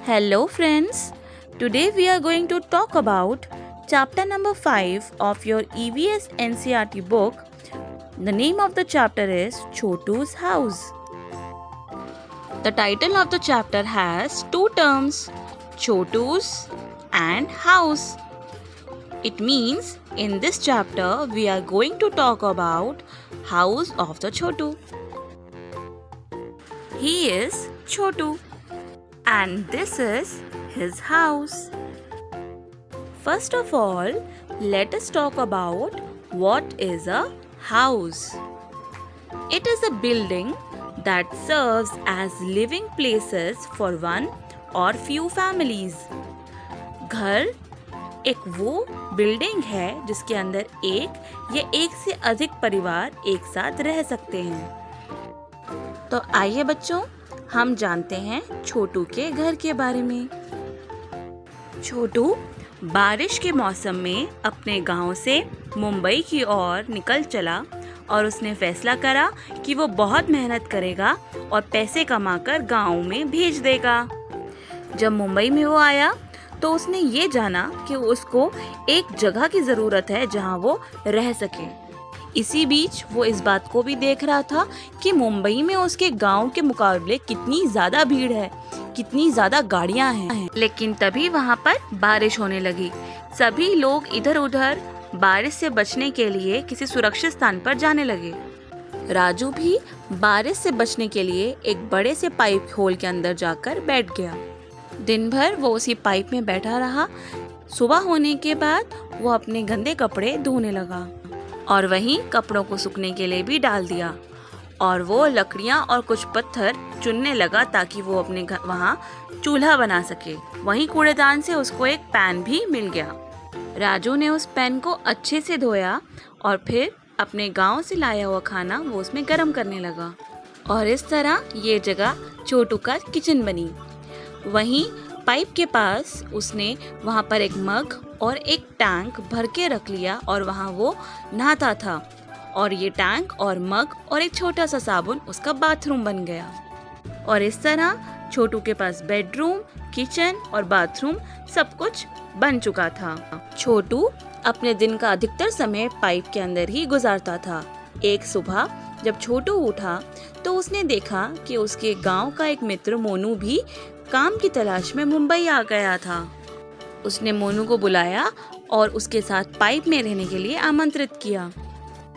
Hello friends, today we are going to talk about chapter number 5 of your EVS NCERT book. The name of the chapter is Chotu's House. The title of the chapter has two terms, Chotu's and house. It means in this chapter we are going to talk about house of the Chotu. He is Chotu. And this is his house. First of all, let us talk about what is a house. It is a building that serves as living places for one or few families. घर एक वो building है जिसके अंदर एक या एक से अधिक परिवार एक साथ रह सकते हैं। तो आइए बच्चों, हम जानते हैं छोटू के घर के बारे में। छोटू बारिश के मौसम में अपने गांव से मुंबई की ओर निकल चला और उसने फैसला करा कि वो बहुत मेहनत करेगा और पैसे कमाकर गांव में भेज देगा। जब मुंबई में वो आया तो उसने ये जाना कि उसको एक जगह की ज़रूरत है जहां वो रह सके। इसी बीच वो इस बात को भी देख रहा था कि मुंबई में उसके गांव के मुकाबले कितनी ज़्यादा भीड़ है, कितनी ज़्यादा गाड़ियां हैं। लेकिन तभी वहां पर बारिश होने लगी। सभी लोग इधर उधर बारिश से बचने के लिए किसी सुरक्षित स्थान पर जाने लगे। राजू भी बारिश से बचने के लिए एक बड़े से पाइप होल के अंदर जाकर बैठ गया। दिन भर वो उसी पाइप में बैठा रहा। सुबह होने के बाद वो अपने गंदे कपड़े धोने लगा और वहीं कपड़ों को सूखने के लिए भी डाल दिया और वो लकड़ियाँ और कुछ पत्थर चुनने लगा ताकि वो अपने वहाँ चूल्हा बना सके। वहीं कूड़ेदान से उसको एक पैन भी मिल गया। राजू ने उस पैन को अच्छे से धोया और फिर अपने गांव से लाया हुआ खाना वो उसमें गर्म करने लगा और इस तरह ये जगह छोटू का किचन बनी। वहीं पाइप के पास उसने वहाँ पर एक मग और एक टैंक भर के रख लिया और वहाँ वो नहाता था और ये टैंक और मग और एक छोटा सा साबुन उसका बाथरूम बन गया। और इस तरह छोटू के पास बेडरूम, किचन और बाथरूम सब कुछ बन चुका था। छोटू अपने दिन का अधिकतर समय पाइप के अंदर ही गुजारता था। एक सुबह जब छोटू उठा तो उसने देखा कि उसके गांव का एक मित्र मोनू भी काम की तलाश में मुंबई आ गया था। उसने मोनू को बुलाया और उसके साथ पाइप में रहने के लिए आमंत्रित किया।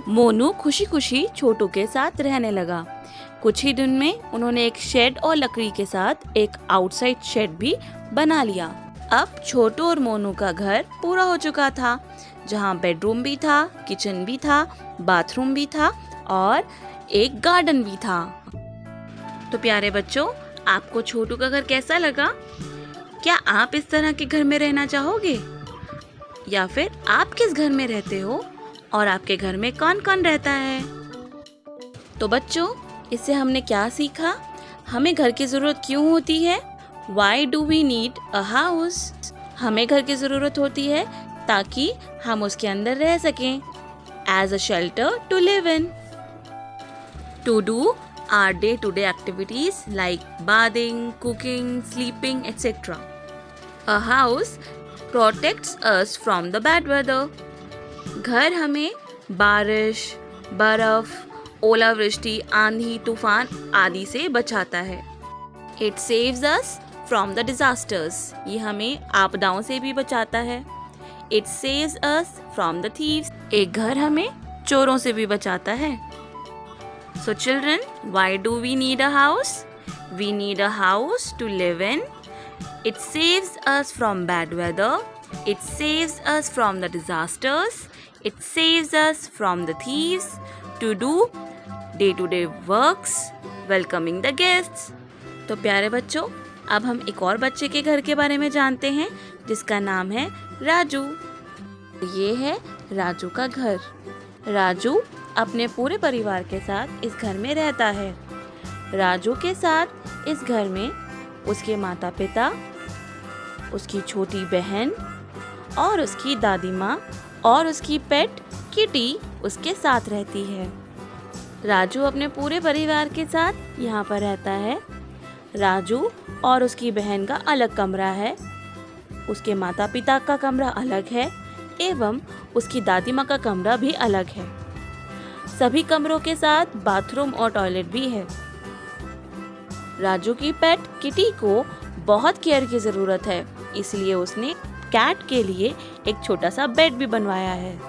मोनू खुशी खुशी छोटू के साथ रहने लगा। कुछ ही दिन में उन्होंने एक शेड और लकड़ी के साथ एक आउटसाइड शेड भी बना लिया। अब छोटू और मोनू का घर पूरा हो चुका था, जहाँ बेडरूम भी था, किचन भी था, बाथरूम भी था और एक गार्डन भी था। तो प्यारे बच्चों, आपको छोटू का घर कैसा लगा? क्या आप इस तरह के घर में रहना चाहोगे? या फिर आप किस घर में रहते हो और आपके घर में कौन कौन रहता है? तो बच्चों, इससे हमने क्या सीखा? हमें घर की ज़रूरत क्यों होती है? Why do we need a house? हमें घर की ज़रूरत होती है ताकि हम उसके अंदर रह सकें, as a shelter to live in. To do our day-to-day activities like bathing, cooking, sleeping, etc. A house protects us from the bad weather. घर हमें बारिश, बर्फ, ओलावृष्टि, आंधी, तूफान आदि से बचाता है। It saves us from the disasters. ये हमें आपदाओं से भी बचाता है। It saves us from the thieves. एक घर हमें चोरों से भी बचाता है। So children, why do we need a house? We need a house to live in. It saves us from bad weather. It saves us from the disasters. It saves us from the thieves to do day-to-day works, welcoming the guests. तो प्यारे बच्चों, अब हम एक और बच्चे के घर के बारे में जानते हैं जिसका नाम है राजू। ये है राजू का घर। राजू अपने पूरे परिवार के साथ इस घर में रहता है। राजू के साथ इस घर में उसके माता पिता, उसकी छोटी बहन और उसकी दादी माँ और उसकी पेट किटी उसके साथ रहती है। राजू अपने पूरे परिवार के साथ यहाँ पर रहता है। राजू और उसकी बहन का अलग कमरा है, उसके माता पिता का कमरा अलग है एवं उसकी दादी माँ का कमरा भी अलग है। सभी कमरों के साथ बाथरूम और टॉयलेट भी है। राजू की पेट किटी को बहुत केयर की ज़रूरत है, इसलिए उसने कैट के लिए एक छोटा सा बेड भी बनवाया है।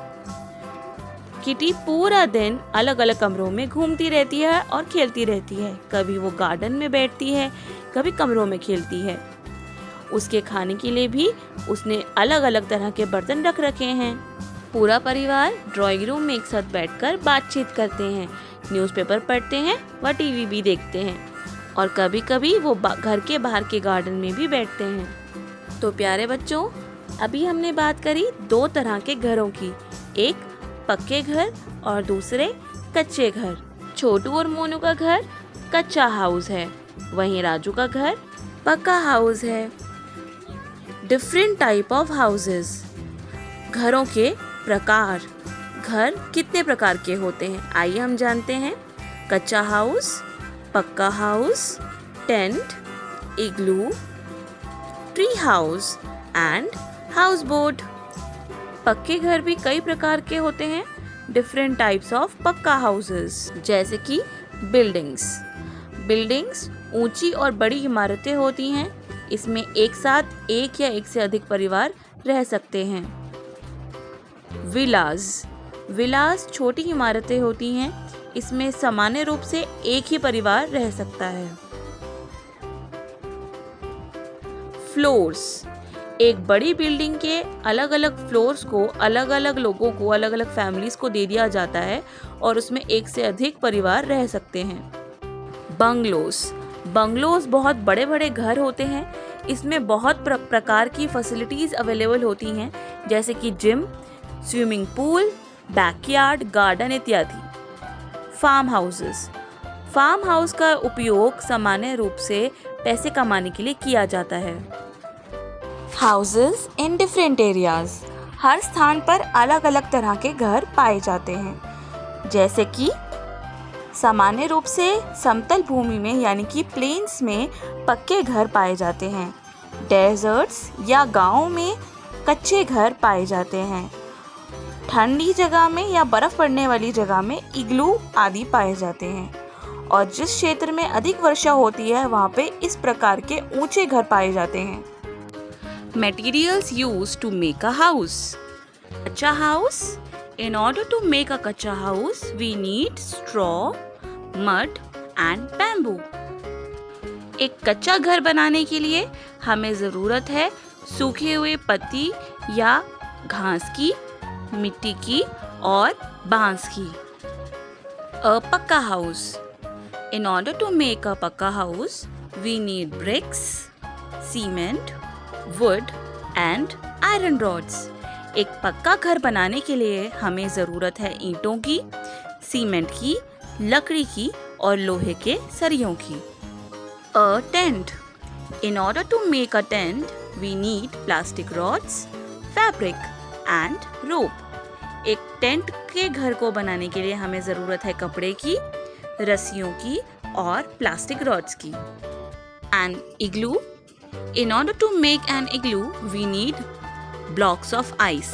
किटी पूरा दिन अलग अलग कमरों में घूमती रहती है और खेलती रहती है। कभी वो गार्डन में बैठती है, कभी कमरों में खेलती है। उसके खाने के लिए भी उसने अलग अलग तरह के बर्तन रख रखे हैं। पूरा परिवार ड्राइंग रूम में एक साथ बैठकर बातचीत करते हैं, न्यूज़पेपर पढ़ते हैं व टीवी भी देखते हैं और कभी कभी वो घर के बाहर के गार्डन में भी बैठते हैं। तो प्यारे बच्चों, अभी हमने बात करी दो तरह के घरों की, एक पक्के घर और दूसरे कच्चे घर। छोटू और मोनू का घर कच्चा हाउस है, वहीं राजू का घर पक्का हाउस है। Different type of houses. घरों के प्रकार। घर कितने प्रकार के होते हैं आइए हम जानते हैं। कच्चा हाउस, पक्का house, tent, igloo, tree house and house boat. पक्के घर भी कई प्रकार के होते हैं। डिफरेंट टाइप्स ऑफ पक्का हाउसेस, जैसे कि बिल्डिंग्स ऊंची और बड़ी इमारतें होती हैं। इसमें एक साथ एक या एक से अधिक परिवार रह सकते हैं। विलास छोटी इमारतें होती हैं। इसमें सामान्य रूप से एक ही परिवार रह सकता है। फ्लोर्स, एक बड़ी बिल्डिंग के अलग अलग फ्लोर्स को अलग अलग लोगों को, अलग अलग फैमिलीज को दे दिया जाता है और उसमें एक से अधिक परिवार रह सकते हैं। बंगलोज बहुत बड़े बड़े घर होते हैं। इसमें बहुत प्रकार की फैसिलिटीज अवेलेबल होती हैं, जैसे कि gym, swimming pool, backyard, garden इत्यादि। फार्म हाउस का उपयोग सामान्य रूप से पैसे कमाने के लिए किया जाता है। हाउसेस इन डिफरेंट एरियाज, हर स्थान पर अलग अलग तरह के घर पाए जाते हैं, जैसे कि सामान्य रूप से समतल भूमि में यानी कि प्लेन्स में पक्के घर पाए जाते हैं। डेजर्ट्स या गांवों में कच्चे घर पाए जाते हैं। ठंडी जगह में या बर्फ पड़ने वाली जगह में इग्लू आदि पाए जाते हैं और जिस क्षेत्र में अधिक वर्षा होती है वहाँ पे इस प्रकार के ऊंचे घर पाए जाते हैं। Materials used to make a house. Kacha house. In order to make a kacha house, we need straw, mud and bamboo. एक कच्चा घर बनाने के लिए हमें ज़रूरत है सूखे हुए पत्ती या घास की, मिट्टी की और बांस की। A पक्का house. In order to make a pakka house, we need bricks, cement, would and iron rods. एक पक्का घर बनाने के लिए हमें ज़रूरत है ईंटों की, सीमेंट की, लकड़ी की और लोहे के सरियों की। A tent. In order to make a tent we need plastic rods, fabric and rope. एक टेंट के घर को बनाने के लिए हमें ज़रूरत है कपड़े की, रस्सियों की और प्लास्टिक रॉड्स की। And igloo. In order to make an igloo, we need blocks of ice.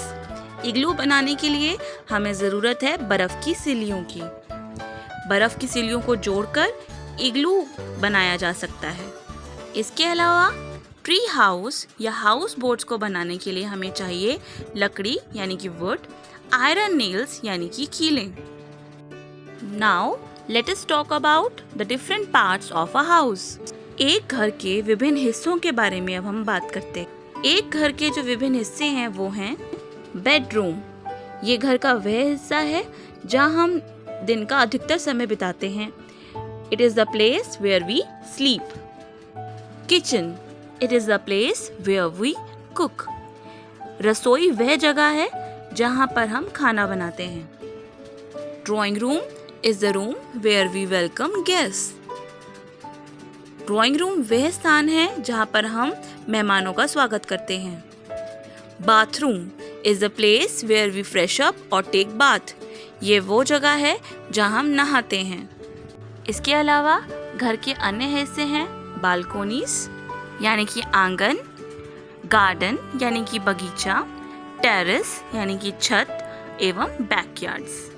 इग्लू बनाने के लिए हमें ज़रूरत है बर्फ़ की सिल्लियों की। बर्फ़ की सिल्लियों को जोड़कर इग्लू बनाया जा सकता है। इसके अलावा ट्री हाउस या हाउस बोट्स को बनाने के लिए हमें चाहिए लकड़ी यानी कि वुड, आयरन नेल्स यानी कि कीलें। Now let us talk about the different parts of a house. एक घर के विभिन्न हिस्सों के बारे में अब हम बात करते हैं। एक घर के जो विभिन्न हिस्से हैं वो हैं बेडरूम। ये घर का वह हिस्सा है जहाँ हम दिन का अधिकतर समय बिताते हैं। It is the place where we sleep. Kitchen. It is the place where we cook. रसोई वह जगह है जहाँ पर हम खाना बनाते हैं। Drawing room is the room where we welcome guest. Drawing room वह स्थान है जहाँ पर हम मेहमानों का स्वागत करते हैं। Bathroom is the place where we fresh up और टेक बाथ। ये वो जगह है जहाँ हम नहाते हैं। इसके अलावा घर के अन्य हिस्से हैं बालकोनीज यानी कि आंगन, गार्डन यानी कि बगीचा, टेरेस यानी कि छत एवं बैकयार्ड्स।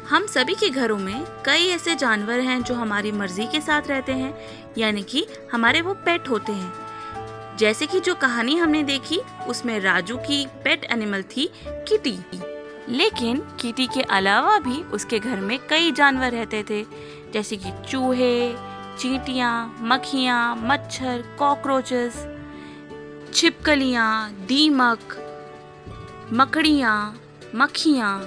हम सभी के घरों में कई ऐसे जानवर हैं जो हमारी मर्जी के साथ रहते हैं, यानी कि हमारे वो पेट होते हैं। जैसे कि जो कहानी हमने देखी उसमें राजू की पेट एनिमल थी किटी। लेकिन किटी के अलावा भी उसके घर में कई जानवर रहते थे, जैसे कि चूहे, चींटियां, मक्खियां, मच्छर, कॉकरोचेस, छिपकलियां, दीमक, मकड़ियां, मक्खियां।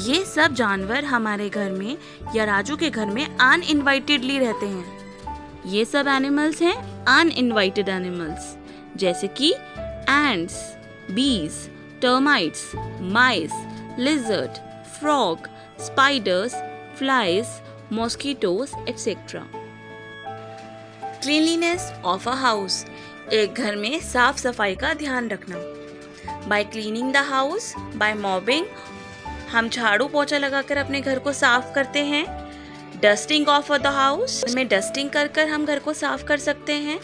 ये सब जानवर हमारे घर में या राजू के घर में अनइनवाइटेडली रहते हैं। ये सब एनिमल्स हैं अनइनवाइटेड एनिमल्स, जैसे कि ants, bees, termites, mice, lizard, frog, spiders, flies, mosquitoes etcetera. Cleanliness of a house, एक घर में साफ सफाई का ध्यान रखना। By cleaning the house, by mopping, हम झाड़ू पोछा लगाकर अपने घर को साफ करते हैं। डस्टिंग ऑफ द हाउस, में डस्टिंग कर कर हम घर को साफ कर सकते हैं।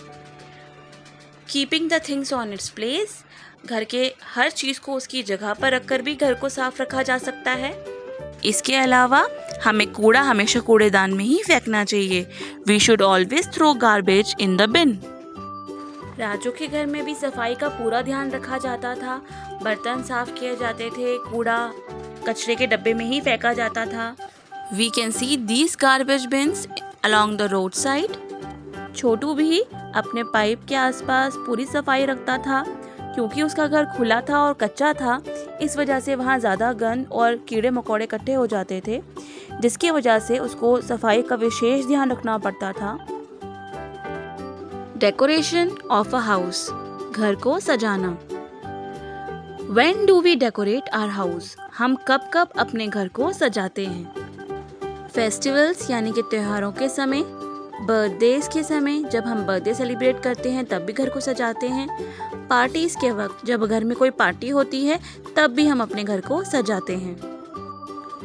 Keeping the things on its place, घर के हर चीज को उसकी जगह पर रखकर भी घर को साफ रखा जा सकता है। इसके अलावा हमें कूड़ा हमेशा कूड़ेदान में ही फेंकना चाहिए। We should always throw garbage in the bin. Raju के घर में भी सफाई का पूरा ध्यान रखा जाता था। बर्तन साफ किए जाते थे, कूड़ा कचरे के डब्बे में ही फेंका जाता था। We can see these garbage bins along the road side. Chhotu भी अपने पाइप के आसपास पूरी सफाई रखता था। क्योंकि उसका घर खुला था और कच्चा था, इस वजह से वहाँ ज़्यादा गंद और कीड़े मकोड़े इकट्ठे हो जाते थे, जिसकी वजह से उसको सफाई का विशेष ध्यान रखना पड़ता था। डेकोरेशन ऑफ अ हाउस, घर को सजाना। When do we decorate our house? हम कब कब अपने घर को सजाते हैं? फेस्टिवल्स यानी कि त्योहारों के समय, बर्थडेज के समय, जब हम बर्थडे सेलिब्रेट करते हैं तब भी घर को सजाते हैं। पार्टीज के वक्त, जब घर में कोई पार्टी होती है तब भी हम अपने घर को सजाते हैं।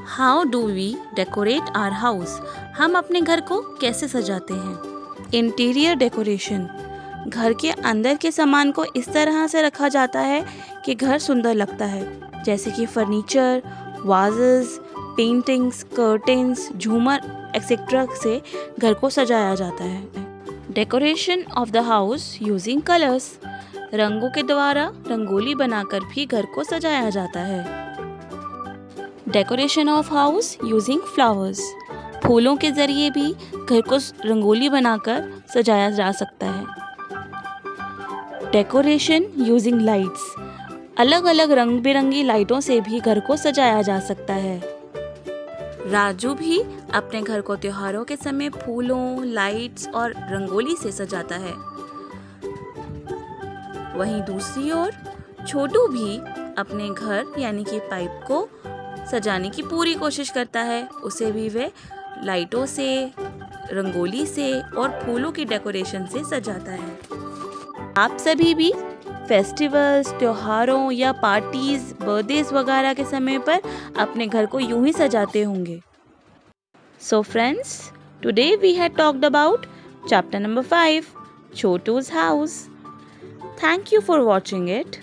How do we decorate our house? हम अपने घर को कैसे सजाते हैं? इंटीरियर डेकोरेशन, घर के अंदर के सामान को इस तरह से रखा जाता है कि घर सुंदर लगता है, जैसे कि फर्नीचर, वाजेस, पेंटिंग्स, कर्टेन्स, झूमर एक्सेट्रा से घर को सजाया जाता है। Decoration of the house using colours, रंगों के द्वारा रंगोली बनाकर भी घर को सजाया जाता है। Decoration of house using flowers, फूलों के जरिए भी घर को रंगोली बनाकर सजाया जा सकता है। डेकोरेशन यूजिंग लाइट्स, अलग अलग रंग बिरंगी लाइटों से भी घर को सजाया जा सकता है। राजू भी अपने घर को त्योहारों के समय फूलों, लाइट्स और रंगोली से सजाता है। वहीं दूसरी ओर छोटू भी अपने घर यानी कि पाइप को सजाने की पूरी कोशिश करता है। उसे भी वे लाइटों से, रंगोली से और फूलों की डेकोरेशन से सजाता है। आप सभी भी फेस्टिवल्स, त्योहारों या पार्टीज, बर्थडेज वगैरह के समय पर अपने घर को यूं ही सजाते होंगे। So friends, today we had talked about chapter number 5, छोटू's house. Thank you for watching it.